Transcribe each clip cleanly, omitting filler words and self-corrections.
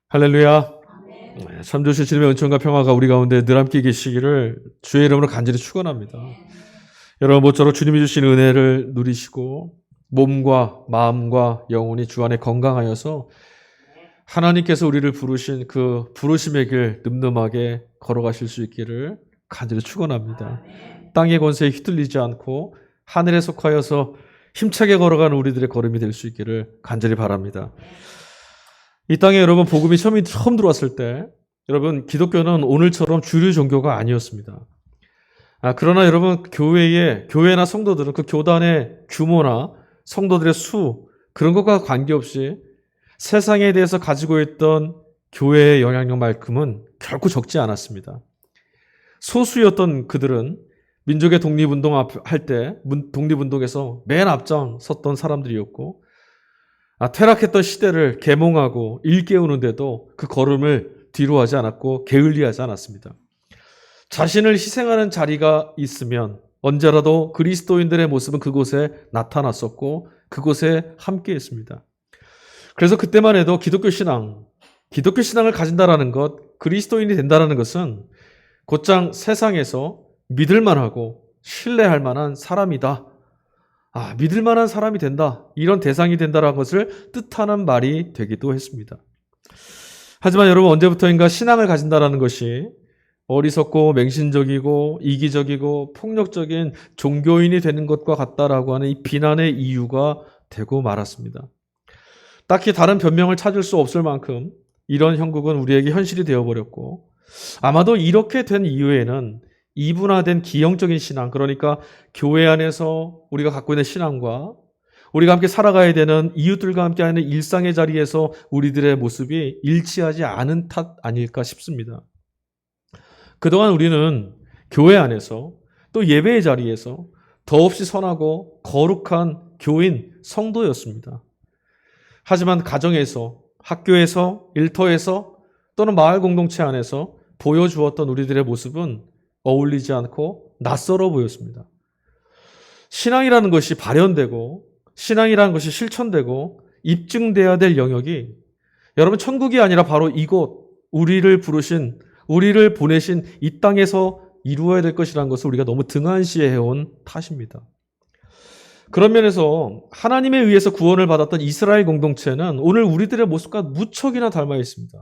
할렐루야. 참 좋으신 주님의 은총과 평화가 우리 가운데 늘 함께 계시기를 주의 이름으로 간절히 축원합니다. 여러분 모쪼록 주님이 주신 은혜를 누리시고 몸과 마음과 영혼이 주 안에 건강하여서 하나님께서 우리를 부르신 그 부르심의 길 늠름하게 걸어가실 수 있기를 간절히 축원합니다. 땅의 권세에 휘둘리지 않고 하늘에 속하여서 힘차게 걸어가는 우리들의 걸음이 될 수 있기를 간절히 바랍니다. 이 땅에 여러분 복음이 처음 들어왔을 때 여러분 기독교는 오늘처럼 주류 종교가 아니었습니다. 그러나 여러분 교회나 성도들은 그 교단의 규모나 성도들의 수 그런 것과 관계없이 세상에 대해서 가지고 있던 교회의 영향력만큼은 결코 적지 않았습니다. 소수였던 그들은 민족의 독립운동 할 때 독립운동에서 맨 앞장 섰던 사람들이었고 퇴락했던 시대를 계몽하고 일깨우는데도 그 걸음을 뒤로 하지 않았고 게을리하지 않았습니다. 자신을 희생하는 자리가 있으면 언제라도 그리스도인들의 모습은 그곳에 나타났었고 그곳에 함께했습니다. 그래서 그때만 해도 기독교 신앙을 가진다라는 것, 그리스도인이 된다라는 것은 곧장 세상에서 믿을만하고 신뢰할 만한 사람이다. 믿을 만한 사람이 된다. 이런 대상이 된다라는 것을 뜻하는 말이 되기도 했습니다. 하지만 여러분 언제부터인가 신앙을 가진다라는 것이 어리석고 맹신적이고 이기적이고 폭력적인 종교인이 되는 것과 같다라고 하는 이 비난의 이유가 되고 말았습니다. 딱히 다른 변명을 찾을 수 없을 만큼 이런 형국은 우리에게 현실이 되어버렸고 아마도 이렇게 된 이유에는 이분화된 기형적인 신앙, 그러니까 교회 안에서 우리가 갖고 있는 신앙과 우리가 함께 살아가야 되는 이웃들과 함께하는 일상의 자리에서 우리들의 모습이 일치하지 않은 탓 아닐까 싶습니다. 그동안 우리는 교회 안에서 또 예배의 자리에서 더없이 선하고 거룩한 교인, 성도였습니다. 하지만 가정에서, 학교에서, 일터에서 또는 마을 공동체 안에서 보여주었던 우리들의 모습은 어울리지 않고 낯설어 보였습니다. 신앙이라는 것이 발현되고 신앙이라는 것이 실천되고 입증돼야 될 영역이 여러분 천국이 아니라 바로 이곳 우리를 보내신 이 땅에서 이루어야 될 것이라는 것을 우리가 너무 등한시해온 탓입니다. 그런 면에서 하나님에 의해서 구원을 받았던 이스라엘 공동체는 오늘 우리들의 모습과 무척이나 닮아 있습니다.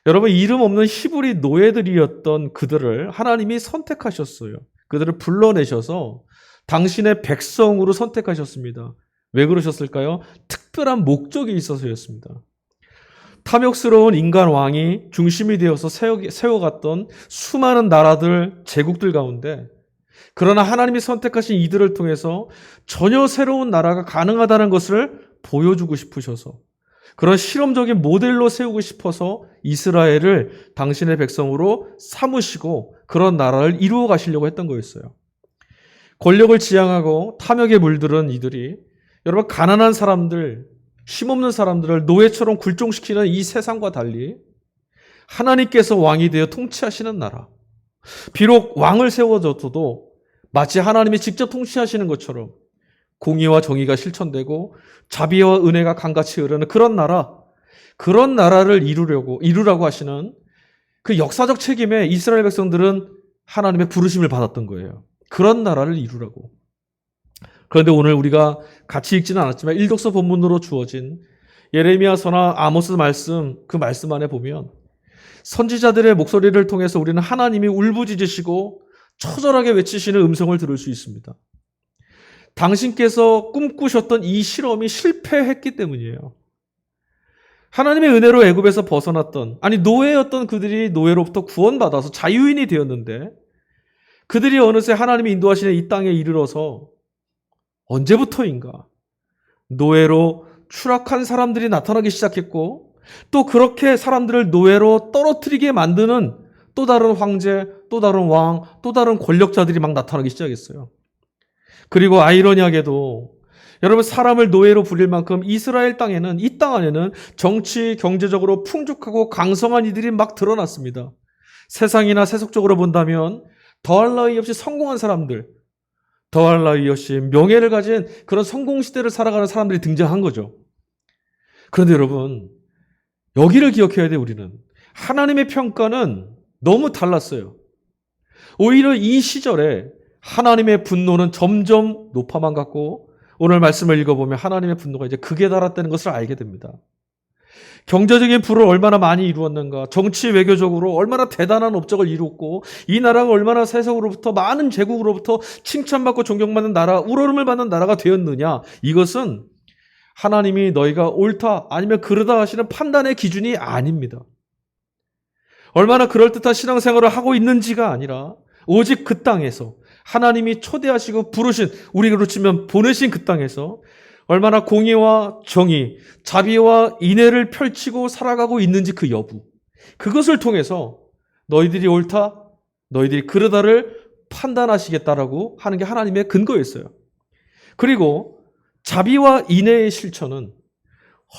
여러분 이름 없는 히브리 노예들이었던 그들을 하나님이 선택하셨어요. 그들을 불러내셔서 당신의 백성으로 선택하셨습니다. 왜 그러셨을까요? 특별한 목적이 있어서였습니다. 탐욕스러운 인간 왕이 중심이 되어서 세워갔던 수많은 나라들, 제국들 가운데 그러나 하나님이 선택하신 이들을 통해서 전혀 새로운 나라가 가능하다는 것을 보여주고 싶으셔서 그런 실험적인 모델로 세우고 싶어서 이스라엘을 당신의 백성으로 삼으시고 그런 나라를 이루어 가시려고 했던 거였어요. 권력을 지향하고 탐욕에 물들은 이들이 여러분 가난한 사람들, 힘없는 사람들을 노예처럼 굴종시키는 이 세상과 달리 하나님께서 왕이 되어 통치하시는 나라. 비록 왕을 세워줘도 마치 하나님이 직접 통치하시는 것처럼 공의와 정의가 실천되고 자비와 은혜가 강같이 흐르는 그런 나라를 이루라고 하시는 그 역사적 책임에 이스라엘 백성들은 하나님의 부르심을 받았던 거예요. 그런 나라를 이루라고. 그런데 오늘 우리가 같이 읽지는 않았지만 일독서 본문으로 주어진 예레미야서나 아모스 말씀, 그 말씀 안에 보면 선지자들의 목소리를 통해서 우리는 하나님이 울부짖으시고 처절하게 외치시는 음성을 들을 수 있습니다. 당신께서 꿈꾸셨던 이 실험이 실패했기 때문이에요. 하나님의 은혜로 애굽에서 벗어났던, 노예였던 그들이 노예로부터 구원받아서 자유인이 되었는데 그들이 어느새 하나님이 인도하시는 이 땅에 이르러서 언제부터인가 노예로 추락한 사람들이 나타나기 시작했고 또 그렇게 사람들을 노예로 떨어뜨리게 만드는 또 다른 황제, 또 다른 왕, 또 다른 권력자들이 막 나타나기 시작했어요. 그리고 아이러니하게도 여러분 사람을 노예로 부릴 만큼 이스라엘 땅에는 이 땅 안에는 정치, 경제적으로 풍족하고 강성한 이들이 막 드러났습니다. 세상이나 세속적으로 본다면 더할 나위 없이 성공한 사람들, 더할 나위 없이 명예를 가진 그런 성공 시대를 살아가는 사람들이 등장한 거죠. 그런데 여기를 기억해야 돼, 우리는. 하나님의 평가는 너무 달랐어요. 오히려 이 시절에 하나님의 분노는 점점 높아만 갔고, 오늘 말씀을 읽어보면 하나님의 분노가 이제 극에 달았다는 것을 알게 됩니다. 경제적인 부를 얼마나 많이 이루었는가, 정치 외교적으로 얼마나 대단한 업적을 이뤘고, 이 나라가 얼마나 세상으로부터 많은 제국으로부터 칭찬받고 존경받는 나라, 우러름을 받는 나라가 되었느냐, 이것은 하나님이 너희가 옳다 아니면 그르다 하시는 판단의 기준이 아닙니다. 얼마나 그럴듯한 신앙생활을 하고 있는지가 아니라 오직 그 땅에서 하나님이 초대하시고 부르신, 우리로 치면 보내신 그 땅에서 얼마나 공의와 정의, 자비와 인애를 펼치고 살아가고 있는지 그 여부, 그것을 통해서 너희들이 옳다, 너희들이 그르다를 판단하시겠다라고 하는 게 하나님의 근거였어요. 그리고 자비와 인애의 실천은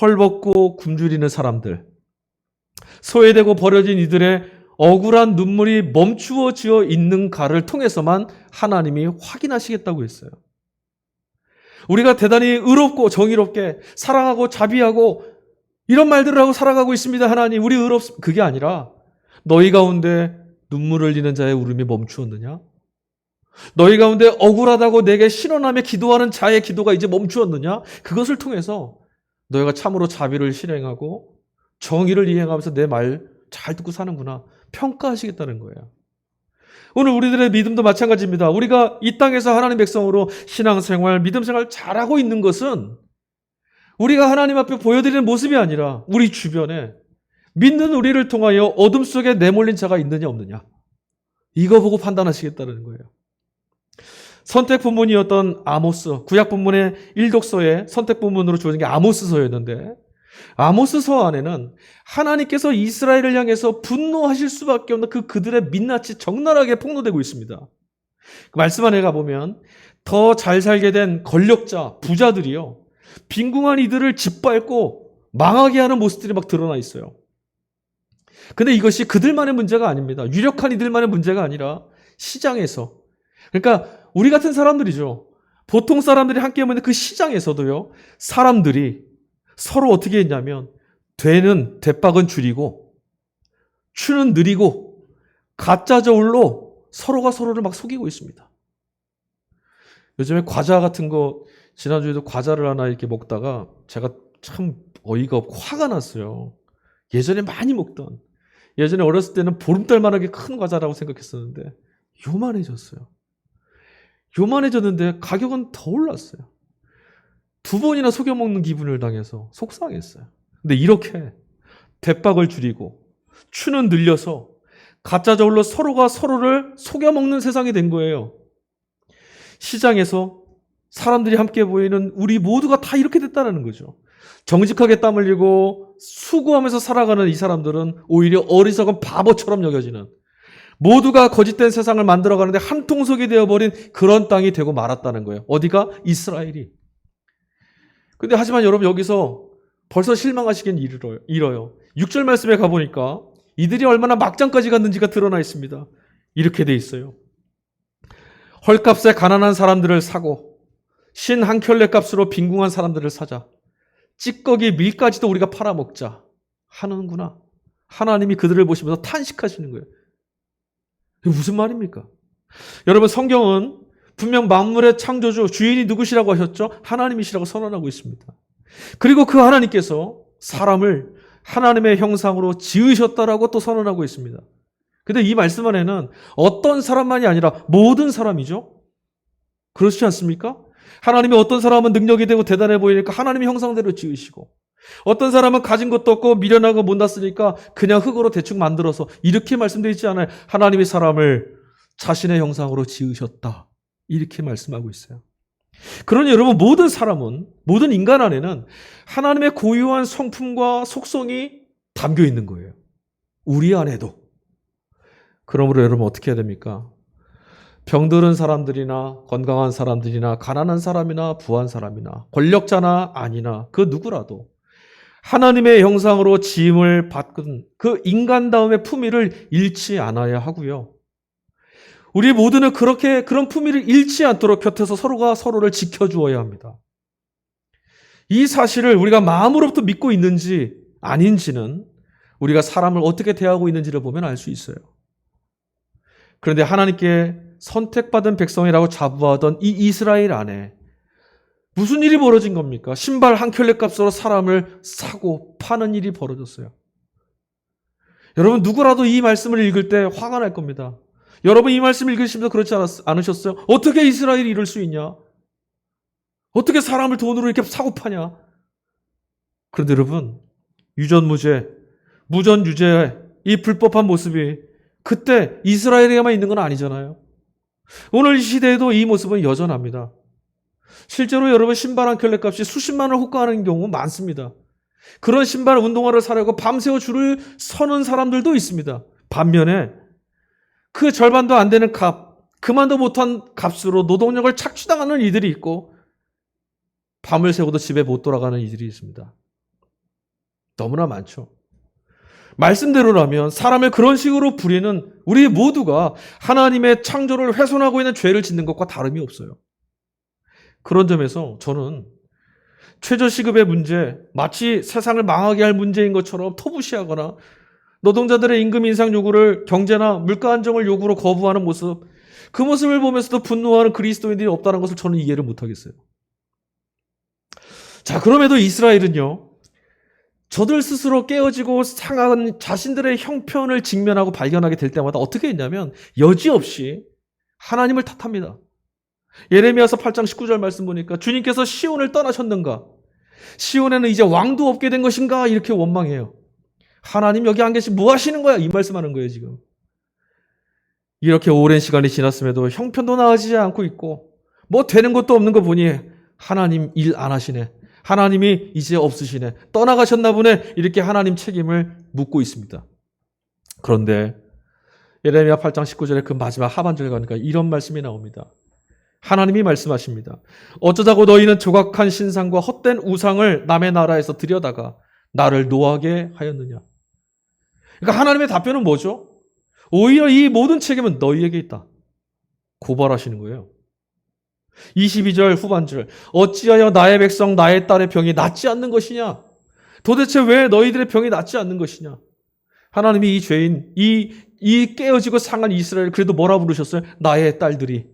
헐벗고 굶주리는 사람들, 소외되고 버려진 이들의 억울한 눈물이 멈추어지어 있는가를 통해서만 하나님이 확인하시겠다고 했어요. 우리가 대단히 의롭고 정의롭게 사랑하고 자비하고 이런 말들을 하고 살아가고 있습니다. 하나님, 우리 그게 아니라 너희 가운데 눈물 흘리는 자의 울음이 멈추었느냐? 너희 가운데 억울하다고 내게 신원하며 기도하는 자의 기도가 이제 멈추었느냐? 그것을 통해서 너희가 참으로 자비를 실행하고 정의를 이행하면서 내 말 잘 듣고 사는구나 평가하시겠다는 거예요. 오늘 우리들의 믿음도 마찬가지입니다. 우리가 이 땅에서 하나님 백성으로 신앙생활, 믿음생활 잘하고 있는 것은 우리가 하나님 앞에 보여드리는 모습이 아니라 우리 주변에 믿는 우리를 통하여 어둠 속에 내몰린 자가 있느냐 없느냐, 이거 보고 판단하시겠다는 거예요. 선택 본문이었던 아모스, 구약 본문의 일독서에 선택 본문으로 주어진 게 아모스서였는데, 아모스서 안에는 하나님께서 이스라엘을 향해서 분노하실 수밖에 없는 그들의 민낯이 적나라하게 폭로되고 있습니다. 그 말씀 안에 가보면 더 잘 살게 된 권력자, 부자들이요, 빈궁한 이들을 짓밟고 망하게 하는 모습들이 막 드러나 있어요. 근데 이것이 그들만의 문제가 아닙니다. 유력한 이들만의 문제가 아니라 시장에서, 그러니까 우리 같은 사람들이죠. 보통 사람들이 함께 있는 그 시장에서도요, 사람들이 서로 어떻게 했냐면 되는 대박은 줄이고 추는 느리고 가짜 저울로 서로가 서로를 막 속이고 있습니다. 요즘에 과자 같은 거, 지난주에도 과자를 하나 이렇게 먹다가 제가 참 어이가 없고 화가 났어요. 예전에 많이 먹던, 예전에 어렸을 때는 보름달만하게 큰 과자라고 생각했었는데 요만해졌어요. 요만해졌는데 가격은 더 올랐어요. 2번이나 속여 먹는 기분을 당해서 속상했어요. 근데 이렇게 대박을 줄이고 추는 늘려서 가짜 저울로 서로가 서로를 속여 먹는 세상이 된 거예요. 시장에서 사람들이 함께 보이는 우리 모두가 다 이렇게 됐다는 거죠. 정직하게 땀 흘리고 수고하면서 살아가는 이 사람들은 오히려 어리석은 바보처럼 여겨지는, 모두가 거짓된 세상을 만들어가는데 한통속이 되어버린 그런 땅이 되고 말았다는 거예요. 어디가? 이스라엘이. 근데 하지만 여러분, 여기서 벌써 실망하시긴 이뤄요. 6절 말씀에 가보니까 이들이 얼마나 막장까지 갔는지가 드러나 있습니다. 이렇게 돼 있어요. 헐값에 가난한 사람들을 사고 신 한 켤레 값으로 빈궁한 사람들을 사자. 찌꺼기 밀까지도 우리가 팔아먹자 하는구나. 하나님이 그들을 보시면서 탄식하시는 거예요. 이게 무슨 말입니까? 여러분, 성경은 분명 만물의 창조주, 주인이 누구시라고 하셨죠? 하나님이시라고 선언하고 있습니다. 그리고 그 하나님께서 사람을 하나님의 형상으로 지으셨다라고 또 선언하고 있습니다. 근데 이 말씀 안에는 어떤 사람만이 아니라 모든 사람이죠? 그렇지 않습니까? 하나님이 어떤 사람은 능력이 되고 대단해 보이니까 하나님의 형상대로 지으시고, 어떤 사람은 가진 것도 없고 미련하고 못났으니까 그냥 흙으로 대충 만들어서, 이렇게 말씀되어 있지 않아요? 하나님이 사람을 자신의 형상으로 지으셨다, 이렇게 말씀하고 있어요. 그러니 여러분, 모든 사람은, 모든 인간 안에는 하나님의 고유한 성품과 속성이 담겨 있는 거예요. 우리 안에도. 그러므로 여러분 어떻게 해야 됩니까? 병들은 사람들이나 건강한 사람들이나 가난한 사람이나 부한 사람이나 권력자나 아니나 그 누구라도 하나님의 형상으로 지음을 받은 그 인간다움의 품위를 잃지 않아야 하고요. 우리 모두는 그렇게 그런 품위를 잃지 않도록 곁에서 서로가 서로를 지켜주어야 합니다. 이 사실을 우리가 마음으로부터 믿고 있는지 아닌지는 우리가 사람을 어떻게 대하고 있는지를 보면 알 수 있어요. 그런데 하나님께 선택받은 백성이라고 자부하던 이 이스라엘 안에 무슨 일이 벌어진 겁니까? 신발 한 켤레 값으로 사람을 사고 파는 일이 벌어졌어요. 여러분, 누구라도 이 말씀을 읽을 때 화가 날 겁니다. 여러분, 이 말씀 읽으시면서 그렇지 않으셨어요? 어떻게 이스라엘이 이럴 수 있냐? 어떻게 사람을 돈으로 이렇게 사고 파냐? 그런데 여러분, 유전무죄, 무전유죄의 이 불법한 모습이 그때 이스라엘에만 있는 건 아니잖아요. 오늘 이 시대에도 이 모습은 여전합니다. 실제로 여러분, 신발 한 켤레 값이 수십만 원 호가하는 경우 많습니다. 그런 신발 운동화를 사려고 밤새워 줄을 서는 사람들도 있습니다. 반면에 그 절반도 안 되는 값, 그만도 못한 값으로 노동력을 착취당하는 이들이 있고 밤을 새워도 집에 못 돌아가는 이들이 있습니다. 너무나 많죠. 말씀대로라면 사람을 그런 식으로 부리는 우리 모두가 하나님의 창조를 훼손하고 있는 죄를 짓는 것과 다름이 없어요. 그런 점에서 저는 최저시급의 문제, 마치 세상을 망하게 할 문제인 것처럼 터부시하거나 노동자들의 임금 인상 요구를 경제나 물가 안정을 요구로 거부하는 모습, 그 모습을 보면서도 분노하는 그리스도인들이 없다는 것을 저는 이해를 못하겠어요. 자, 그럼에도 이스라엘은요, 저들 스스로 깨어지고 상한 자신들의 형편을 직면하고 발견하게 될 때마다 어떻게 했냐면 여지없이 하나님을 탓합니다. 예레미야서 8장 19절 말씀 보니까 주님께서 시온을 떠나셨는가? 시온에는 이제 왕도 없게 된 것인가? 이렇게 원망해요. 하나님 여기 안 계시 뭐 하시는 거야? 이 말씀하는 거예요, 지금. 이렇게 오랜 시간이 지났음에도 형편도 나아지지 않고 있고 뭐 되는 것도 없는 거 보니 하나님 일 안 하시네. 하나님이 이제 없으시네. 떠나가셨나 보네. 이렇게 하나님 책임을 묻고 있습니다. 그런데 예레미야 8장 19절에 그 마지막 하반절 가니까 이런 말씀이 나옵니다. 하나님이 말씀하십니다. 어쩌자고 너희는 조각한 신상과 헛된 우상을 남의 나라에서 들여다가 나를 노하게 하였느냐. 그러니까 하나님의 답변은 뭐죠? 오히려 이 모든 책임은 너희에게 있다. 고발하시는 거예요. 22절 후반절, 어찌하여 나의 백성 나의 딸의 병이 낫지 않는 것이냐? 도대체 왜 너희들의 병이 낫지 않는 것이냐? 하나님이 이 죄인, 이 깨어지고 상한 이스라엘 그래도 뭐라 부르셨어요? 나의 딸들이.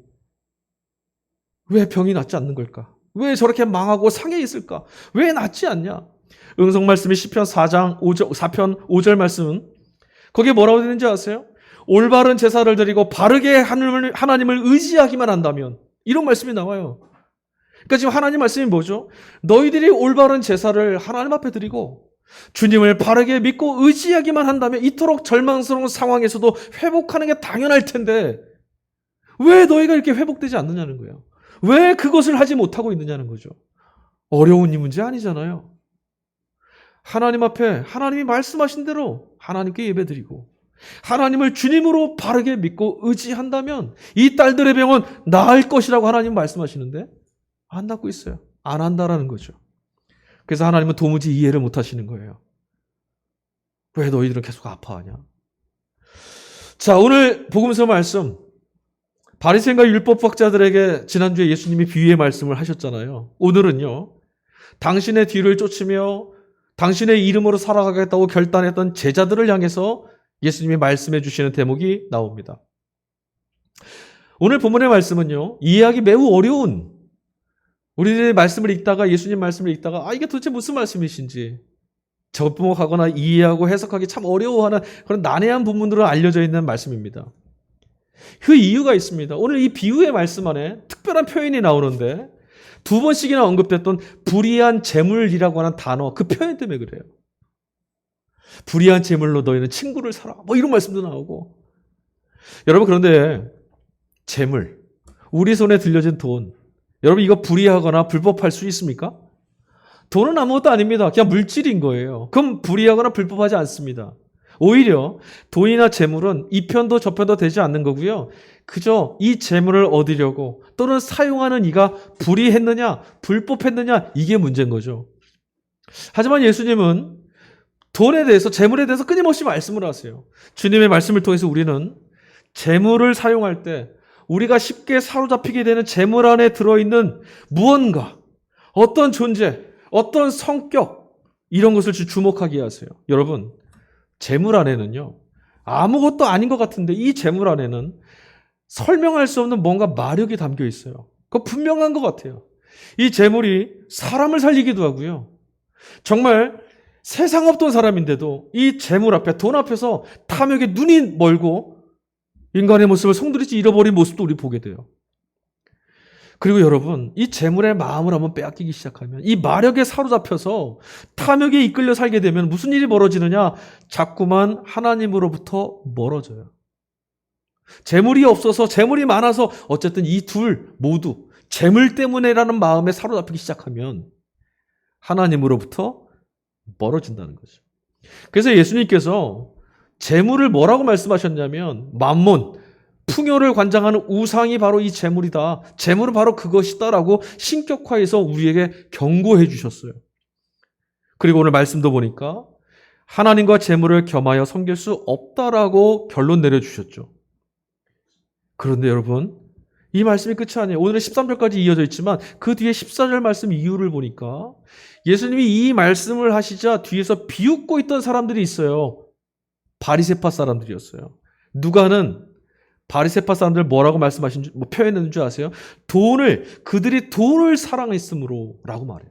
왜 병이 낫지 않는 걸까? 왜 저렇게 망하고 상해 있을까? 왜 낫지 않냐? 응성 말씀이 시편 4장 4편 5절 말씀은 거기에 뭐라고 되는지 아세요? 올바른 제사를 드리고 바르게 하나님을 의지하기만 한다면 이런 말씀이 나와요. 그러니까 지금 하나님 말씀이 뭐죠? 너희들이 올바른 제사를 하나님 앞에 드리고 주님을 바르게 믿고 의지하기만 한다면 이토록 절망스러운 상황에서도 회복하는 게 당연할 텐데 왜 너희가 이렇게 회복되지 않느냐는 거예요. 왜 그것을 하지 못하고 있느냐는 거죠. 어려운 이 문제 아니잖아요. 하나님 앞에 하나님이 말씀하신 대로 하나님께 예배드리고 하나님을 주님으로 바르게 믿고 의지한다면 이 딸들의 병은 나을 것이라고 하나님 말씀하시는데 안 낫고 있어요. 안 한다라는 거죠. 그래서 하나님은 도무지 이해를 못 하시는 거예요. 왜 너희들은 계속 아파하냐? 자, 오늘 복음서 말씀 바리새인과 율법학자들에게 지난주에 예수님이 비유의 말씀을 하셨잖아요. 오늘은요. 당신의 뒤를 쫓으며 당신의 이름으로 살아가겠다고 결단했던 제자들을 향해서 예수님이 말씀해 주시는 대목이 나옵니다. 오늘 본문의 말씀은요. 이해하기 매우 어려운 우리들의 말씀을 읽다가 예수님 말씀을 읽다가 이게 도대체 무슨 말씀이신지 접목하거나 이해하고 해석하기 참 어려워하는 그런 난해한 부분으로 알려져 있는 말씀입니다. 그 이유가 있습니다. 오늘 이 비유의 말씀 안에 특별한 표현이 나오는데 두 번씩이나 언급됐던 불의한 재물이라고 하는 단어 그 표현 때문에 그래요. 불의한 재물로 너희는 친구를 사라. 뭐 이런 말씀도 나오고. 여러분 그런데 재물, 우리 손에 들려진 돈, 여러분 이거 불의하거나 불법할 수 있습니까? 돈은 아무것도 아닙니다. 그냥 물질인 거예요. 그럼 불의하거나 불법하지 않습니다. 오히려 돈이나 재물은 이 편도 저 편도 되지 않는 거고요. 그저 이 재물을 얻으려고 또는 사용하는 이가 불의했느냐 불법했느냐 이게 문제인 거죠. 하지만 예수님은 돈에 대해서 재물에 대해서 끊임없이 말씀을 하세요. 주님의 말씀을 통해서 우리는 재물을 사용할 때 우리가 쉽게 사로잡히게 되는 재물 안에 들어있는 무언가 어떤 존재 어떤 성격 이런 것을 주목하게 하세요. 여러분, 재물 안에는요, 아무것도 아닌 것 같은데 이 재물 안에는 설명할 수 없는 뭔가 마력이 담겨 있어요. 그거 분명한 것 같아요. 이 재물이 사람을 살리기도 하고요. 정말 세상 없던 사람인데도 이 재물 앞에, 돈 앞에서 탐욕에 눈이 멀고 인간의 모습을 송두리째 잃어버린 모습도 우리 보게 돼요. 그리고 여러분, 이 재물의 마음을 한번 빼앗기기 시작하면, 이 마력에 사로잡혀서 탐욕에 이끌려 살게 되면 무슨 일이 벌어지느냐? 자꾸만 하나님으로부터 멀어져요. 재물이 없어서, 재물이 많아서 어쨌든 이 둘 모두 재물 때문에라는 마음에 사로잡히기 시작하면 하나님으로부터 멀어진다는 거죠. 그래서 예수님께서 재물을 뭐라고 말씀하셨냐면, 만몬, 풍요를 관장하는 우상이 바로 이 재물이다. 재물은 바로 그것이다라고 신격화해서 우리에게 경고해 주셨어요. 그리고 오늘 말씀도 보니까 하나님과 재물을 겸하여 섬길 수 없다라고 결론 내려주셨죠. 그런데 여러분, 이 말씀이 끝이 아니에요. 오늘은 13절까지 이어져 있지만 그 뒤에 14절 말씀 이유를 보니까 예수님이 이 말씀을 하시자 뒤에서 비웃고 있던 사람들이 있어요. 바리새파 사람들이었어요. 누가는 바리새파 사람들 뭐라고 표현했는 줄 아세요? 그들이 돈을 사랑했으므로 라고 말해요.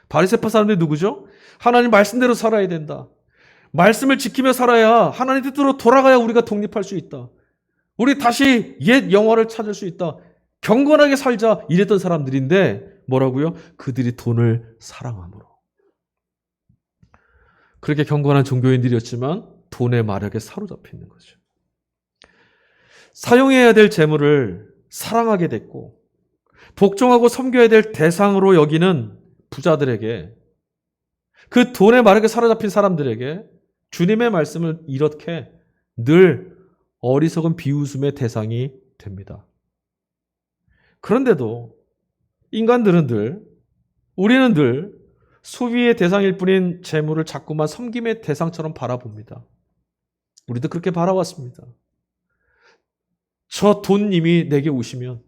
바리새파 사람들이 누구죠? 하나님 말씀대로 살아야 된다. 말씀을 지키며 살아야 하나님 뜻대로 돌아가야 우리가 독립할 수 있다. 우리 다시 옛 영화를 찾을 수 있다. 경건하게 살자 이랬던 사람들인데 뭐라고요? 그들이 돈을 사랑함으로. 그렇게 경건한 종교인들이었지만 돈의 마력에 사로잡혀 있는 거죠. 사용해야 될 재물을 사랑하게 됐고 복종하고 섬겨야 될 대상으로 여기는 부자들에게, 그 돈의 마력에 사로잡힌 사람들에게 주님의 말씀을 이렇게 늘 어리석은 비웃음의 대상이 됩니다. 그런데도 우리는 늘 소비의 대상일 뿐인 재물을 자꾸만 섬김의 대상처럼 바라봅니다. 우리도 그렇게 바라왔습니다. 저 돈님이 내게 오시면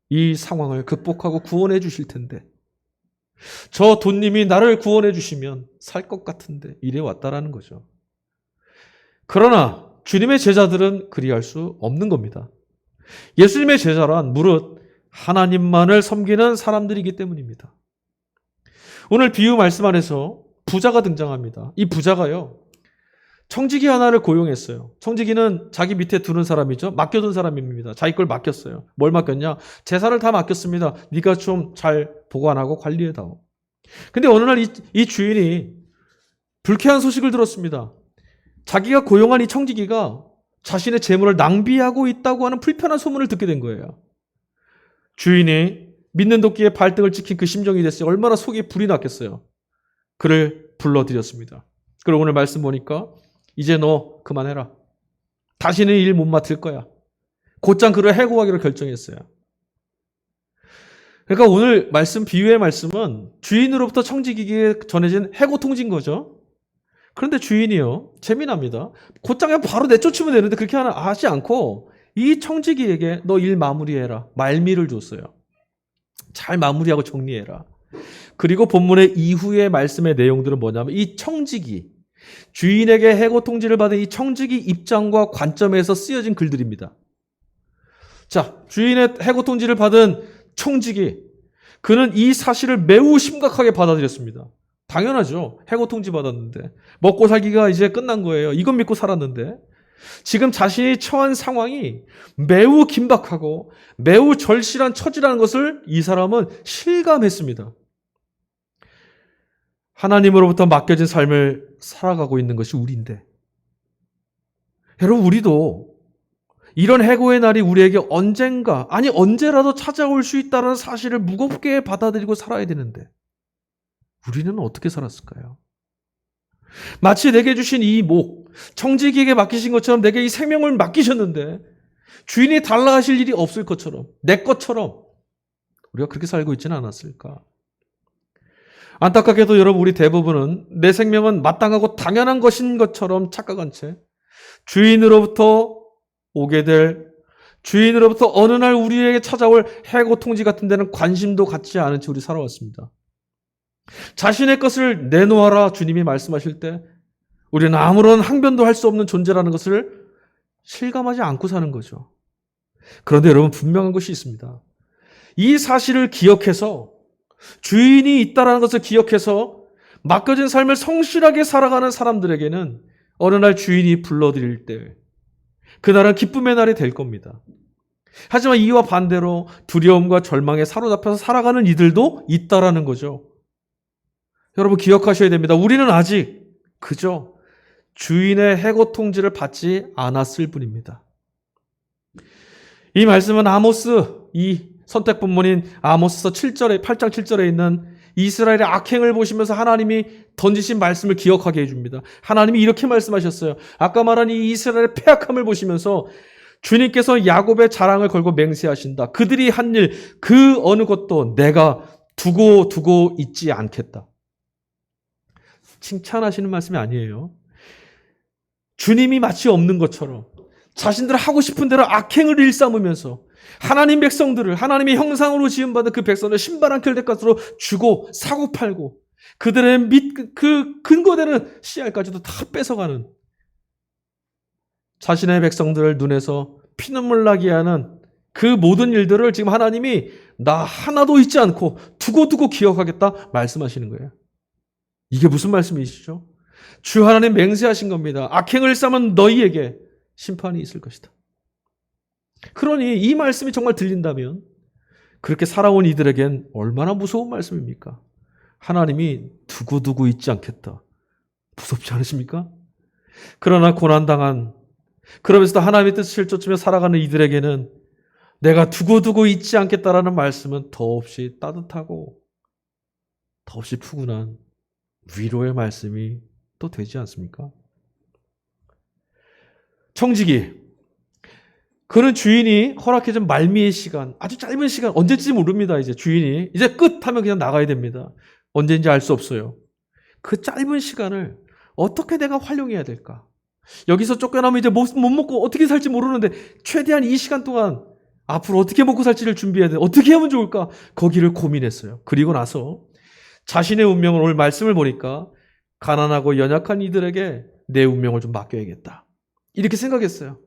이 상황을 극복하고 구원해 주실 텐데, 저 돈님이 나를 구원해 주시면 살 것 같은데, 이래 왔다라는 거죠. 그러나 주님의 제자들은 그리할 수 없는 겁니다. 예수님의 제자란 무릇 하나님만을 섬기는 사람들이기 때문입니다. 오늘 비유 말씀 안에서 부자가 등장합니다. 이 부자가요, 청지기 하나를 고용했어요. 청지기는 자기 밑에 두는 사람이죠. 맡겨둔 사람입니다. 자기 걸 맡겼어요. 뭘 맡겼냐? 재산을 다 맡겼습니다. 네가 좀 잘 보관하고 관리해다오. 근데 어느 날 이 주인이 불쾌한 소식을 들었습니다. 자기가 고용한 이 청지기가 자신의 재물을 낭비하고 있다고 하는 불편한 소문을 듣게 된 거예요. 주인이 믿는 도끼에 발등을 찍힌 그 심정이 됐어요. 얼마나 속에 불이 났겠어요. 그를 불러들였습니다. 그리고 오늘 말씀 보니까 이제 너 그만해라. 다시는 일 못 맡을 거야. 곧장 그를 해고하기로 결정했어요. 그러니까 오늘 비유의 말씀은 주인으로부터 청지기에게 전해진 해고 통지인 거죠. 그런데 주인이요, 재미납니다. 곧장 그냥 바로 내쫓으면 되는데 그렇게 하지 않고 이 청지기에게 너 일 마무리해라. 말미를 줬어요. 잘 마무리하고 정리해라. 그리고 본문의 이후의 말씀의 내용들은 뭐냐면 이 청지기, 주인에게 해고 통지를 받은 이 청지기 입장과 관점에서 쓰여진 글들입니다. 자, 주인의 해고 통지를 받은 청지기, 그는 이 사실을 매우 심각하게 받아들였습니다. 당연하죠. 해고 통지 받았는데 먹고 살기가 이제 끝난 거예요. 이건 믿고 살았는데 지금 자신이 처한 상황이 매우 긴박하고 매우 절실한 처지라는 것을 이 사람은 실감했습니다. 하나님으로부터 맡겨진 삶을 살아가고 있는 것이 우리인데, 여러분, 우리도 이런 해고의 날이 우리에게 언제라도 찾아올 수 있다는 사실을 무겁게 받아들이고 살아야 되는데 우리는 어떻게 살았을까요? 마치 내게 주신 이 청지기에게 맡기신 것처럼 내게 이 생명을 맡기셨는데 주인이 달라 하실 일이 없을 것처럼, 내 것처럼 우리가 그렇게 살고 있지는 않았을까? 안타깝게도 여러분, 우리 대부분은 내 생명은 마땅하고 당연한 것인 것처럼 착각한 채 주인으로부터 어느 날 우리에게 찾아올 해고 통지 같은 데는 관심도 갖지 않은 채 우리 살아왔습니다. 자신의 것을 내놓아라 주님이 말씀하실 때 우리는 아무런 항변도 할 수 없는 존재라는 것을 실감하지 않고 사는 거죠. 그런데 여러분 분명한 것이 있습니다. 이 사실을 기억해서 주인이 있다는 것을 기억해서 맡겨진 삶을 성실하게 살아가는 사람들에게는 어느 날 주인이 불러드릴 때 그날은 기쁨의 날이 될 겁니다. 하지만 이와 반대로 두려움과 절망에 사로잡혀서 살아가는 이들도 있다라는 거죠. 여러분 기억하셔야 됩니다. 우리는 아직 그저 주인의 해고 통지를 받지 않았을 뿐입니다. 이 말씀은 아모스, 이 선택 본문인 아모스서 8장 7절에 있는 이스라엘의 악행을 보시면서 하나님이 던지신 말씀을 기억하게 해줍니다. 하나님이 이렇게 말씀하셨어요. 아까 말한 이 이스라엘의 패악함을 보시면서 주님께서 야곱의 자랑을 걸고 맹세하신다. 그들이 한 일 그 어느 것도 내가 두고 있지 않겠다. 칭찬하시는 말씀이 아니에요. 주님이 마치 없는 것처럼 자신들 하고 싶은 대로 악행을 일삼으면서 하나님 백성들을 하나님의 형상으로 지음받은 그 백성을 신발 한 켤레 값으로 주고 사고 팔고 그들의 그 근거되는 씨알까지도 다 뺏어가는 자신의 백성들을 눈에서 피눈물 나게 하는 그 모든 일들을 지금 하나님이 나 하나도 잊지 않고 두고 기억하겠다 말씀하시는 거예요. 이게 무슨 말씀이시죠? 주 하나님 맹세하신 겁니다. 악행을 일삼은 너희에게 심판이 있을 것이다. 그러니 이 말씀이 정말 들린다면 그렇게 살아온 이들에겐 얼마나 무서운 말씀입니까? 하나님이 두고 있지 않겠다. 무섭지 않으십니까? 그러나 고난당한 그러면서도 하나님의 뜻을 쫓으며 살아가는 이들에게는 내가 두고 있지 않겠다라는 말씀은 더없이 따뜻하고 더없이 푸근한 위로의 말씀이 또 되지 않습니까? 청지기 그는 주인이 허락해준 말미의 시간, 아주 짧은 시간, 언제인지 모릅니다. 이제 주인이 이제 끝 하면 그냥 나가야 됩니다. 언제인지 알 수 없어요. 그 짧은 시간을 어떻게 내가 활용해야 될까? 여기서 쫓겨나면 이제 못 먹고 어떻게 살지 모르는데 최대한 이 시간 동안 앞으로 어떻게 먹고 살지를 준비해야 돼. 어떻게 하면 좋을까? 거기를 고민했어요. 그리고 나서 자신의 운명을 오늘 말씀을 보니까 가난하고 연약한 이들에게 내 운명을 좀 맡겨야겠다. 이렇게 생각했어요.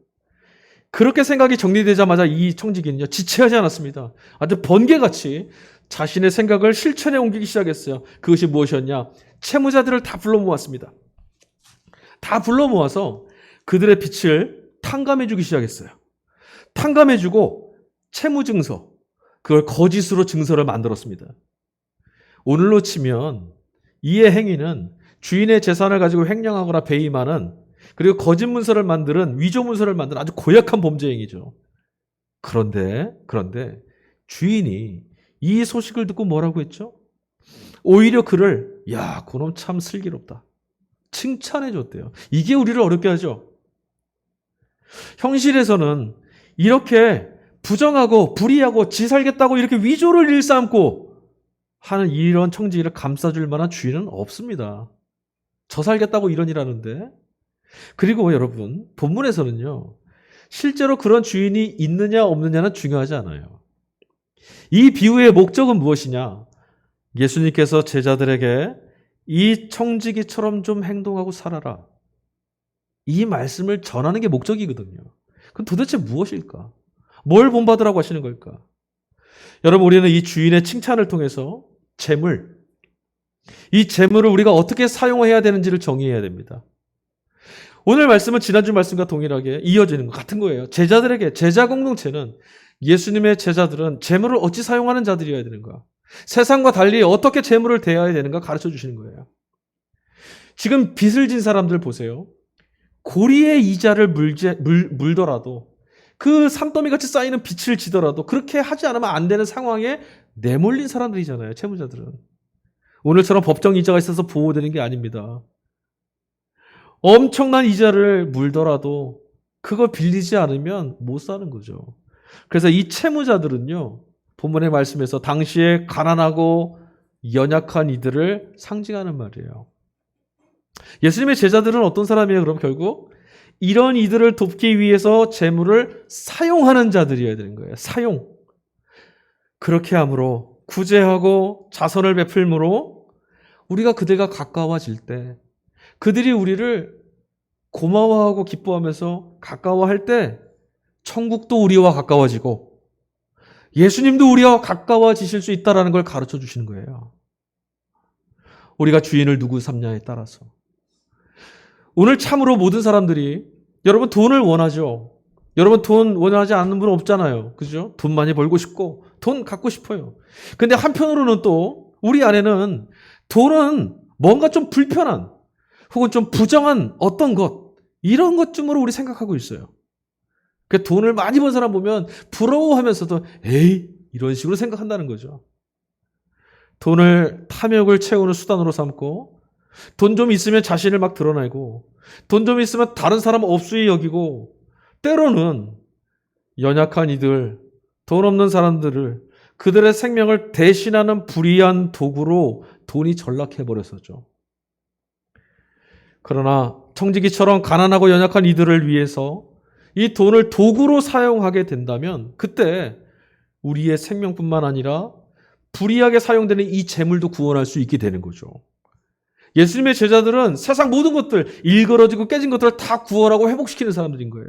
그렇게 생각이 정리되자마자 이 청지기는요, 지체하지 않았습니다. 아주 번개같이 자신의 생각을 실천에 옮기기 시작했어요. 그것이 무엇이었냐? 채무자들을 다 불러 모았습니다. 다 불러 모아서 그들의 빚을 탕감해주기 시작했어요. 탕감해주고 채무증서, 그걸 거짓으로 증서를 만들었습니다. 오늘로 치면 이의 행위는 주인의 재산을 가지고 횡령하거나 배임하는 그리고 거짓 문서를 만드는 위조 문서를 만드는 아주 고약한 범죄 행위죠. 그런데 주인이 이 소식을 듣고 뭐라고 했죠? 오히려 그를 야, 그놈 참 슬기롭다. 칭찬해 줬대요. 이게 우리를 어렵게 하죠. 현실에서는 이렇게 부정하고 불의하고 지 살겠다고 이렇게 위조를 일삼고 하는 이런 청지기를 감싸줄 만한 주인은 없습니다. 저 살겠다고 이런 일 하는데. 그리고 여러분, 본문에서는요, 실제로 그런 주인이 있느냐 없느냐는 중요하지 않아요. 이 비유의 목적은 무엇이냐? 예수님께서 제자들에게 이 청지기처럼 좀 행동하고 살아라. 이 말씀을 전하는 게 목적이거든요. 그럼 도대체 무엇일까? 뭘 본받으라고 하시는 걸까? 여러분, 우리는 이 주인의 칭찬을 통해서 이 재물을 우리가 어떻게 사용해야 되는지를 정의해야 됩니다. 오늘 말씀은 지난주 말씀과 동일하게 이어지는 것 같은 거예요. 제자들에게, 제자 공동체는 예수님의 제자들은 재물을 어찌 사용하는 자들이어야 되는가? 세상과 달리 어떻게 재물을 대해야 되는가 가르쳐 주시는 거예요. 지금 빚을 진 사람들 보세요. 고리의 이자를 물더라도 그 산더미같이 쌓이는 빚을 지더라도 그렇게 하지 않으면 안 되는 상황에 내몰린 사람들이잖아요. 채무자들은. 오늘처럼 법정 이자가 있어서 보호되는 게 아닙니다. 엄청난 이자를 물더라도 그걸 빌리지 않으면 못 사는 거죠. 그래서 이 채무자들은요, 본문의 말씀에서 당시에 가난하고 연약한 이들을 상징하는 말이에요. 예수님의 제자들은 어떤 사람이에요? 그럼 결국 이런 이들을 돕기 위해서 재물을 사용하는 자들이어야 되는 거예요. 사용. 그렇게 함으로 구제하고 자선을 베풀므로 우리가 그들과 가까워질 때, 그들이 우리를 고마워하고 기뻐하면서 가까워할 때 천국도 우리와 가까워지고 예수님도 우리와 가까워지실 수 있다는 걸 가르쳐 주시는 거예요. 우리가 주인을 누구 삼냐에 따라서. 오늘 참으로 모든 사람들이 여러분 돈을 원하죠. 여러분 돈 원하지 않는 분은 없잖아요. 그죠? 돈 많이 벌고 싶고 돈 갖고 싶어요. 근데 한편으로는 또 우리 안에는 돈은 뭔가 좀 불편한 혹은 좀 부정한 어떤 것 이런 것쯤으로 우리 생각하고 있어요. 그 돈을 많이 번 사람 보면 부러워하면서도 에이 이런 식으로 생각한다는 거죠. 돈을 탐욕을 채우는 수단으로 삼고 돈 좀 있으면 자신을 막 드러내고 돈 좀 있으면 다른 사람 없수히 여기고 때로는 연약한 이들, 돈 없는 사람들을 그들의 생명을 대신하는 불의한 도구로 돈이 전락해버렸었죠. 그러나 청지기처럼 가난하고 연약한 이들을 위해서 이 돈을 도구로 사용하게 된다면 그때 우리의 생명뿐만 아니라 불의하게 사용되는 이 재물도 구원할 수 있게 되는 거죠. 예수님의 제자들은 세상 모든 것들, 일그러지고 깨진 것들을 다 구원하고 회복시키는 사람들인 거예요.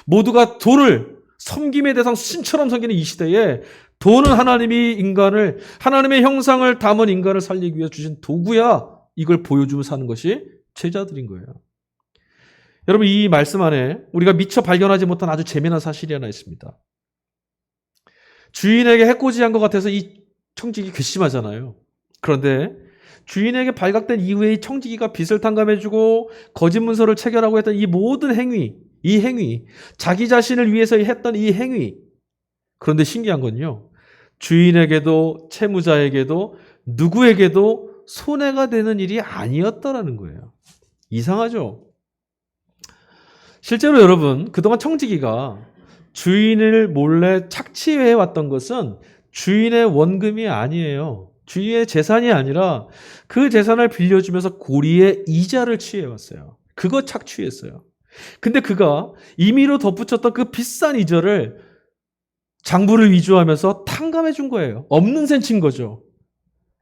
모두가 돈을 섬김의 대상 신처럼 섬기는 이 시대에 돈은 하나님이 인간을, 하나님의 형상을 담은 인간을 살리기 위해 주신 도구야. 이걸 보여주며 사는 것이 제자들인 거예요. 여러분, 이 말씀 안에 우리가 미처 발견하지 못한 아주 재미난 사실이 하나 있습니다. 주인에게 해코지한 것 같아서 이 청지기 괘씸하잖아요. 그런데 주인에게 발각된 이후에 이 청지기가 빚을 탕감해주고 거짓 문서를 체결하고 했던 이 모든 행위, 이 행위, 자기 자신을 위해서 했던 이 행위. 그런데 신기한 건요. 주인에게도 채무자에게도 누구에게도 손해가 되는 일이 아니었다라는 거예요. 이상하죠? 실제로 여러분, 그동안 청지기가 주인을 몰래 착취해 왔던 것은 주인의 원금이 아니에요. 주인의 재산이 아니라 그 재산을 빌려주면서 고리의 이자를 취해왔어요. 그거 착취했어요. 근데 그가 임의로 덧붙였던 그 비싼 이자를 장부를 위조하면서 탕감해 준 거예요. 없는 셈 친 거죠.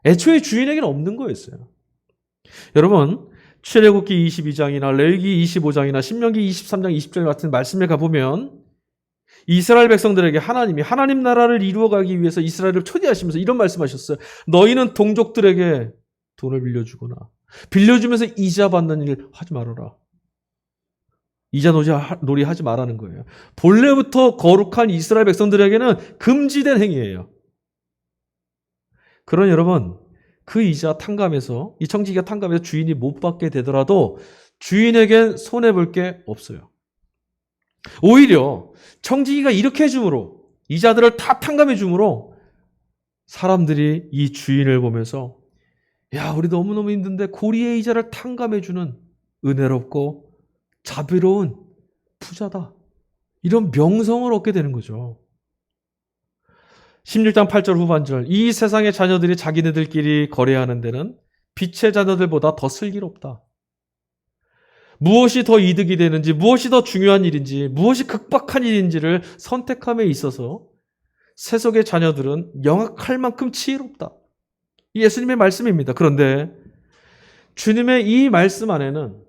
애초에 주인에게는 없는 거였어요. 여러분, 출애굽기 22장이나 레위기 25장이나 신명기 23장 20절 같은 말씀에 가보면 이스라엘 백성들에게 하나님이 하나님 나라를 이루어가기 위해서 이스라엘을 초대하시면서 이런 말씀하셨어요. 너희는 동족들에게 돈을 빌려주거나 빌려주면서 이자 받는 일 하지 말아라. 이자 놀이 하지 말라는 거예요. 본래부터 거룩한 이스라엘 백성들에게는 금지된 행위예요. 그러니 여러분, 그 이자 탕감해서 이 청지기가 탕감해서 주인이 못 받게 되더라도 주인에겐 손해볼 게 없어요. 오히려 청지기가 이렇게 해줌으로 이자들을 다 탕감해 줌으로 사람들이 이 주인을 보면서 야, 우리 너무너무 힘든데 고리의 이자를 탕감해 주는 은혜롭고 자비로운 부자다. 이런 명성을 얻게 되는 거죠. 16장 8절 후반절 이 세상의 자녀들이 자기네들끼리 거래하는 데는 빛의 자녀들보다 더 슬기롭다. 무엇이 더 이득이 되는지, 무엇이 더 중요한 일인지, 무엇이 극박한 일인지를 선택함에 있어서 세속의 자녀들은 영악할 만큼 지혜롭다. 예수님의 말씀입니다. 그런데 주님의 이 말씀 안에는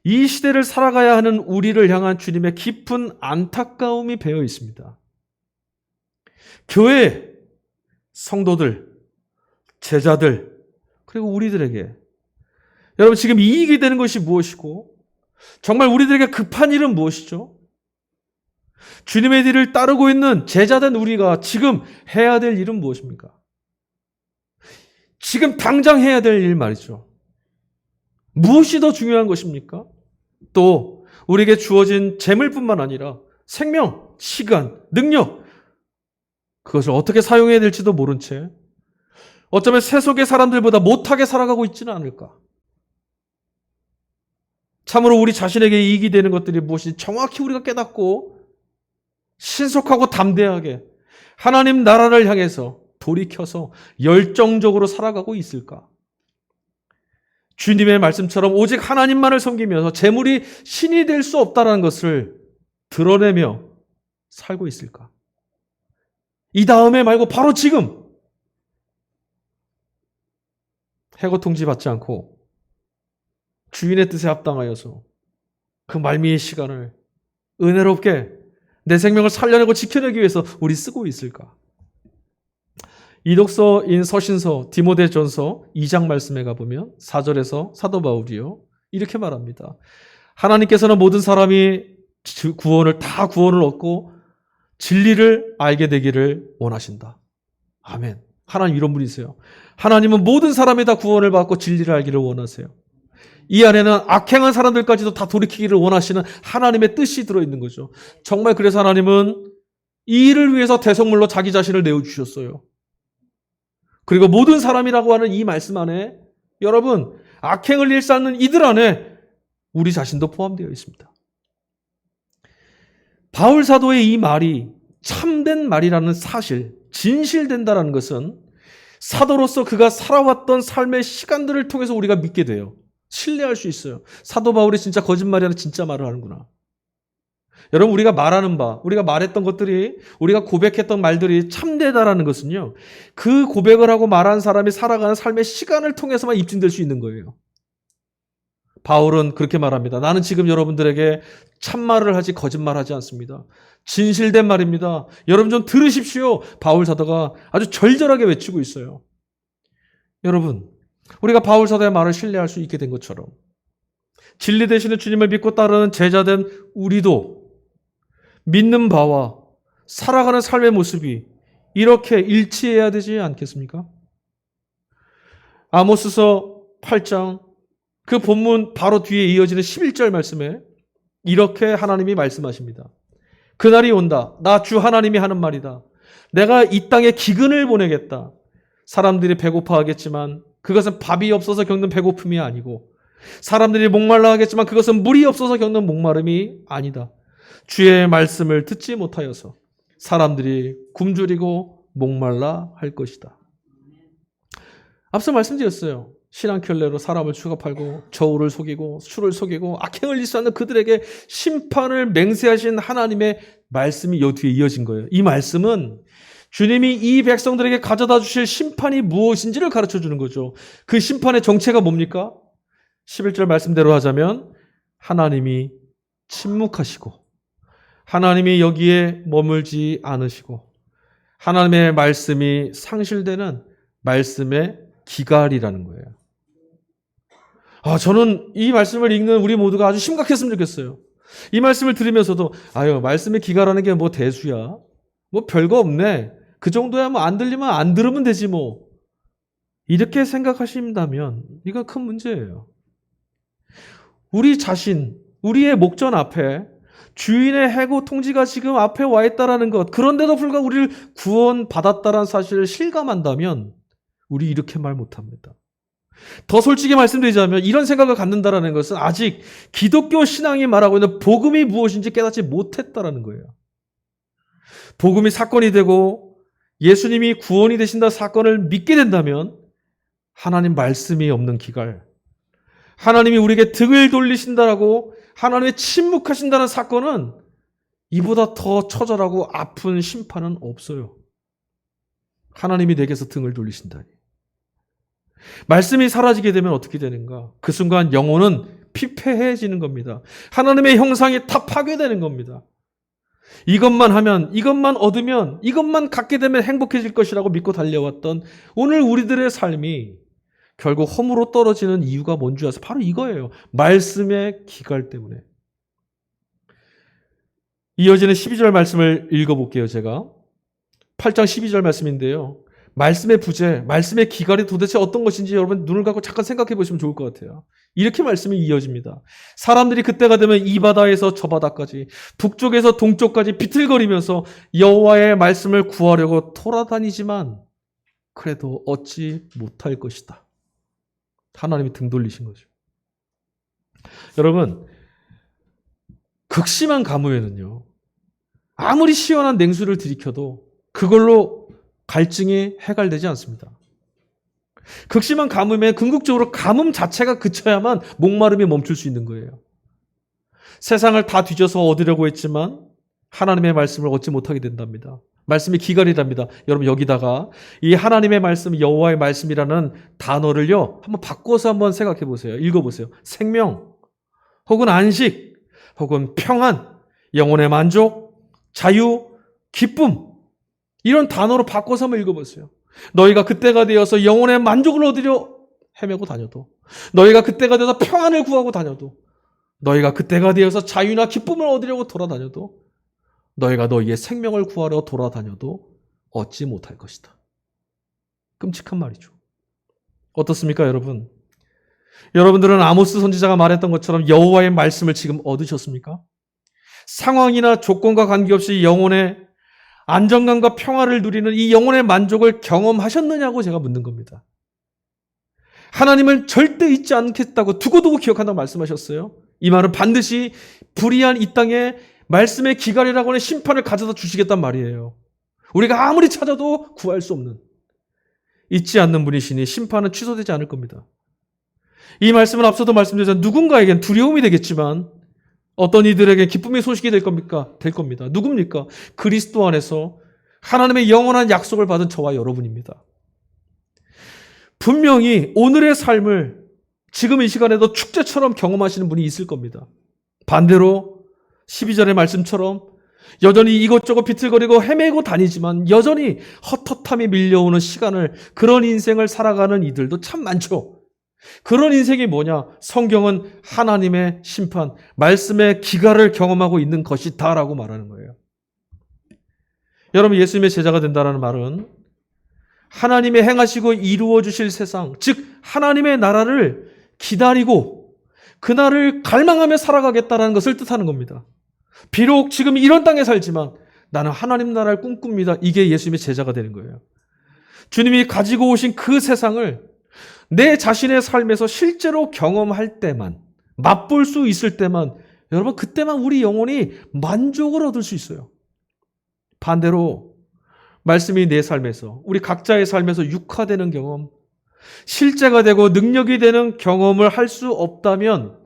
이 시대를 살아가야 하는 우리를 향한 주님의 깊은 안타까움이 배어 있습니다. 교회, 성도들, 제자들, 그리고 우리들에게 여러분 지금 이익이 되는 것이 무엇이고 정말 우리들에게 급한 일은 무엇이죠? 주님의 뒤를 따르고 있는 제자된 우리가 지금 해야 될 일은 무엇입니까? 지금 당장 해야 될 일 말이죠. 무엇이 더 중요한 것입니까? 또 우리에게 주어진 재물뿐만 아니라 생명, 시간, 능력 그것을 어떻게 사용해야 될지도 모른 채 어쩌면 세속의 사람들보다 못하게 살아가고 있지는 않을까? 참으로 우리 자신에게 이익이 되는 것들이 무엇인지 정확히 우리가 깨닫고 신속하고 담대하게 하나님 나라를 향해서 돌이켜서 열정적으로 살아가고 있을까? 주님의 말씀처럼 오직 하나님만을 섬기면서 재물이 신이 될 수 없다는 것을 드러내며 살고 있을까? 이 다음에 말고 바로 지금 해고 통지받지 않고 주인의 뜻에 합당하여서 그 말미의 시간을 은혜롭게 내 생명을 살려내고 지켜내기 위해서 우리 쓰고 있을까? 이독서인 서신서 디모데전서 2장 말씀에 가보면 4절에서 사도 바울이요 이렇게 말합니다. 하나님께서는 모든 사람이 구원을 얻고 진리를 알게 되기를 원하신다. 아멘. 하나님 이런 분이세요. 하나님은 모든 사람이 다 구원을 받고 진리를 알기를 원하세요. 이 안에는 악행한 사람들까지도 다 돌이키기를 원하시는 하나님의 뜻이 들어있는 거죠. 정말 그래서 하나님은 이 일을 위해서 대성물로 자기 자신을 내어주셨어요. 그리고 모든 사람이라고 하는 이 말씀 안에 여러분 악행을 일삼는 이들 안에 우리 자신도 포함되어 있습니다. 바울 사도의 이 말이 참된 말이라는 사실, 진실된다라는 것은 사도로서 그가 살아왔던 삶의 시간들을 통해서 우리가 믿게 돼요. 신뢰할 수 있어요. 사도 바울이 진짜 거짓말이 아니라 진짜 말을 하는구나. 여러분 우리가 말하는 바, 우리가 말했던 것들이, 우리가 고백했던 말들이 참되다라는 것은요. 그 고백을 하고 말한 사람이 살아가는 삶의 시간을 통해서만 입증될 수 있는 거예요. 바울은 그렇게 말합니다. 나는 지금 여러분들에게 참말을 하지 거짓말하지 않습니다. 진실된 말입니다. 여러분 좀 들으십시오. 바울 사도가 아주 절절하게 외치고 있어요. 여러분, 우리가 바울 사도의 말을 신뢰할 수 있게 된 것처럼 진리 되시는 주님을 믿고 따르는 제자된 우리도 믿는 바와 살아가는 삶의 모습이 이렇게 일치해야 되지 않겠습니까? 아모스서 8장 그 본문 바로 뒤에 이어지는 11절 말씀에 이렇게 하나님이 말씀하십니다. 그날이 온다. 나 주 하나님이 하는 말이다. 내가 이 땅에 기근을 보내겠다. 사람들이 배고파하겠지만 그것은 밥이 없어서 겪는 배고픔이 아니고 사람들이 목말라 하겠지만 그것은 물이 없어서 겪는 목마름이 아니다. 주의 말씀을 듣지 못하여서 사람들이 굶주리고 목말라 할 것이다. 앞서 말씀드렸어요. 신앙켤레로 사람을 추격하고 저울을 속이고 술을 속이고 악행을 일삼는 그들에게 심판을 맹세하신 하나님의 말씀이 요 뒤에 이어진 거예요. 이 말씀은 주님이 이 백성들에게 가져다 주실 심판이 무엇인지를 가르쳐 주는 거죠. 그 심판의 정체가 뭡니까? 11절 말씀대로 하자면 하나님이 침묵하시고 하나님이 여기에 머물지 않으시고 하나님의 말씀이 상실되는 말씀의 기갈이라는 거예요. 저는 이 말씀을 읽는 우리 모두가 아주 심각했으면 좋겠어요. 이 말씀을 들으면서도 말씀의 기갈하는 게 뭐 대수야? 뭐 별거 없네. 그 정도야 뭐 안 들리면 안 들으면 되지 뭐. 이렇게 생각하신다면 이거 큰 문제예요. 우리 자신, 우리의 목전 앞에 주인의 해고 통지가 지금 앞에 와 있다라는 것, 그런데도 불구하고 우리를 구원받았다라는 사실을 실감한다면 우리 이렇게 말 못합니다. 더 솔직히 말씀드리자면 이런 생각을 갖는다라는 것은 아직 기독교 신앙이 말하고 있는 복음이 무엇인지 깨닫지 못했다라는 거예요. 복음이 사건이 되고 예수님이 구원이 되신다 사건을 믿게 된다면 하나님 말씀이 없는 기갈, 하나님이 우리에게 등을 돌리신다라고 하나님의 침묵하신다는 사건은 이보다 더 처절하고 아픈 심판은 없어요. 하나님이 내게서 등을 돌리신다니. 말씀이 사라지게 되면 어떻게 되는가? 그 순간 영혼은 피폐해지는 겁니다. 하나님의 형상이 다 파괴되는 겁니다. 이것만 하면, 이것만 얻으면, 이것만 갖게 되면 행복해질 것이라고 믿고 달려왔던 오늘 우리들의 삶이 결국 험으로 떨어지는 이유가 뭔지 아세요? 바로 이거예요. 말씀의 기갈 때문에. 이어지는 12절 말씀을 읽어볼게요, 제가. 8장 12절 말씀인데요. 말씀의 부재, 말씀의 기갈이 도대체 어떤 것인지 여러분 눈을 감고 잠깐 생각해 보시면 좋을 것 같아요. 이렇게 말씀이 이어집니다. 사람들이 그때가 되면 이 바다에서 저 바다까지, 북쪽에서 동쪽까지 비틀거리면서 여호와의 말씀을 구하려고 돌아다니지만 그래도 얻지 못할 것이다. 하나님이 등 돌리신 거죠. 여러분, 극심한 가뭄에는요, 아무리 시원한 냉수를 들이켜도 그걸로 갈증이 해갈되지 않습니다. 극심한 가뭄에 궁극적으로 가뭄 자체가 그쳐야만 목마름이 멈출 수 있는 거예요. 세상을 다 뒤져서 얻으려고 했지만 하나님의 말씀을 얻지 못하게 된답니다. 말씀이 기갈이랍니다. 여러분 여기다가 이 하나님의 말씀, 여호와의 말씀이라는 단어를요 한번 바꿔서 한번 생각해 보세요. 읽어보세요. 생명, 혹은 안식, 혹은 평안, 영혼의 만족, 자유, 기쁨, 이런 단어로 바꿔서 한번 읽어보세요. 너희가 그때가 되어서 영혼의 만족을 얻으려 헤매고 다녀도, 너희가 그때가 되어서 평안을 구하고 다녀도, 너희가 그때가 되어서 자유나 기쁨을 얻으려고 돌아다녀도, 너희가 너희의 생명을 구하려 돌아다녀도 얻지 못할 것이다. 끔찍한 말이죠. 어떻습니까, 여러분? 여러분들은 아모스 선지자가 말했던 것처럼 여호와의 말씀을 지금 얻으셨습니까? 상황이나 조건과 관계없이 영혼의 안정감과 평화를 누리는 이 영혼의 만족을 경험하셨느냐고 제가 묻는 겁니다. 하나님을 절대 잊지 않겠다고 두고두고 기억한다고 말씀하셨어요. 이 말은 반드시 불의한 이 땅에 말씀의 기갈이라고 하는 심판을 가져다 주시겠단 말이에요. 우리가 아무리 찾아도 구할 수 없는, 잊지 않는 분이시니 심판은 취소되지 않을 겁니다. 이 말씀은 앞서도 말씀드렸지만 누군가에겐 두려움이 되겠지만 어떤 이들에게 기쁨의 소식이 될 겁니까? 될 겁니다. 누굽니까? 그리스도 안에서 하나님의 영원한 약속을 받은 저와 여러분입니다. 분명히 오늘의 삶을 지금 이 시간에도 축제처럼 경험하시는 분이 있을 겁니다. 반대로 12절의 말씀처럼 여전히 이것저것 비틀거리고 헤매고 다니지만 여전히 헛헛함이 밀려오는 시간을, 그런 인생을 살아가는 이들도 참 많죠. 그런 인생이 뭐냐? 성경은 하나님의 심판, 말씀의 기갈을 경험하고 있는 것이다라고 말하는 거예요. 여러분, 예수님의 제자가 된다는 말은 하나님의 행하시고 이루어 주실 세상, 즉 하나님의 나라를 기다리고 그날을 갈망하며 살아가겠다라는 것을 뜻하는 겁니다. 비록 지금 이런 땅에 살지만 나는 하나님 나라를 꿈꿉니다. 이게 예수님의 제자가 되는 거예요. 주님이 가지고 오신 그 세상을 내 자신의 삶에서 실제로 경험할 때만, 맛볼 수 있을 때만, 여러분 그때만 우리 영혼이 만족을 얻을 수 있어요. 반대로 말씀이 내 삶에서, 우리 각자의 삶에서 육화되는 경험, 실제가 되고 능력이 되는 경험을 할 수 없다면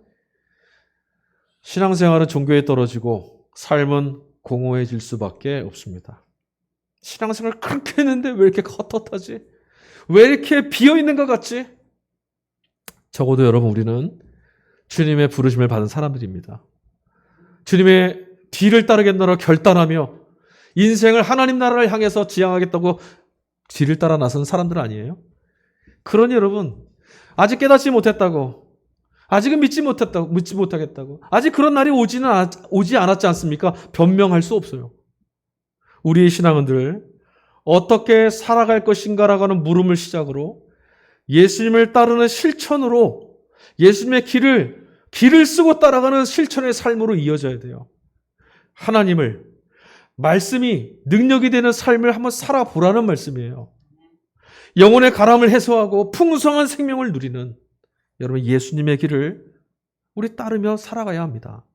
신앙생활은 종교에 떨어지고 삶은 공허해질 수밖에 없습니다. 신앙생활 그렇게 했는데 왜 이렇게 헛헛하지? 왜 이렇게 비어있는 것 같지? 적어도 여러분, 우리는 주님의 부르심을 받은 사람들입니다. 주님의 뒤를 따르겠노라 결단하며 인생을 하나님 나라를 향해서 지향하겠다고 뒤를 따라 나선 사람들 아니에요? 그러니 여러분, 아직 깨닫지 못했다고, 아직은 믿지 못하겠다고, 아직 그런 날이 오지 않았지 않습니까? 변명할 수 없어요. 우리의 신앙은 늘 어떻게 살아갈 것인가라고 하는 물음을 시작으로 예수님을 따르는 실천으로, 예수님의 길을 쓰고 따라가는 실천의 삶으로 이어져야 돼요. 하나님을, 말씀이 능력이 되는 삶을 한번 살아보라는 말씀이에요. 영혼의 가람을 해소하고 풍성한 생명을 누리는 여러분, 예수님의 길을 우리 따르며 살아가야 합니다.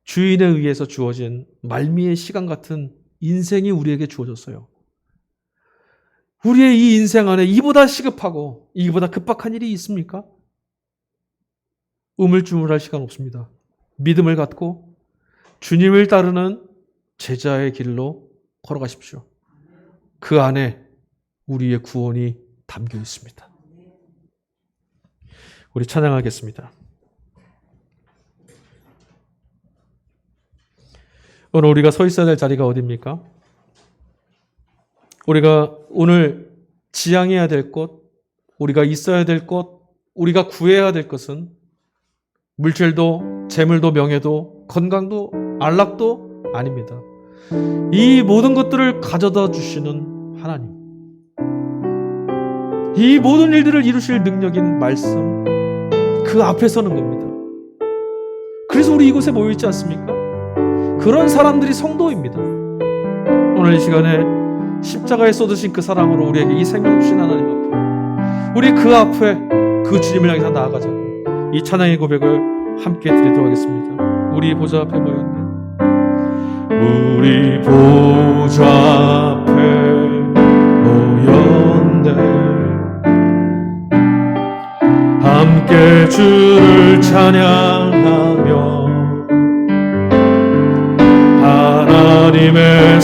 주인에 의해서 주어진 말미의 시간 같은 인생이 우리에게 주어졌어요. 우리의 이 인생 안에 이보다 시급하고 이보다 급박한 일이 있습니까? 우물쭈물할 시간 없습니다. 믿음을 갖고 주님을 따르는 제자의 길로 걸어가십시오. 그 안에 우리의 구원이 담겨 있습니다. 우리 찬양하겠습니다. 오늘 우리가 서 있어야 될 자리가 어디입니까? 우리가 오늘 지향해야 될 곳, 우리가 있어야 될 곳, 우리가 구해야 될 것은 물질도, 재물도, 명예도, 건강도, 안락도 아닙니다. 이 모든 것들을 가져다 주시는 하나님, 이 모든 일들을 이루실 능력인 말씀, 그 앞에 서는 겁니다. 그래서 우리 이곳에 모여있지 않습니까? 그런 사람들이 성도입니다. 오늘 이 시간에 십자가에 쏟으신 그 사랑으로 우리에게 이 생명 주신 하나님 앞에, 우리 그 앞에 그 주님을 향해서 나아가자고 이 찬양의 고백을 함께 드리도록 하겠습니다. 우리 보좌 앞에 모였네. 우리 보좌 앞에 모였네. 함께 주를 찬양하며 하나님의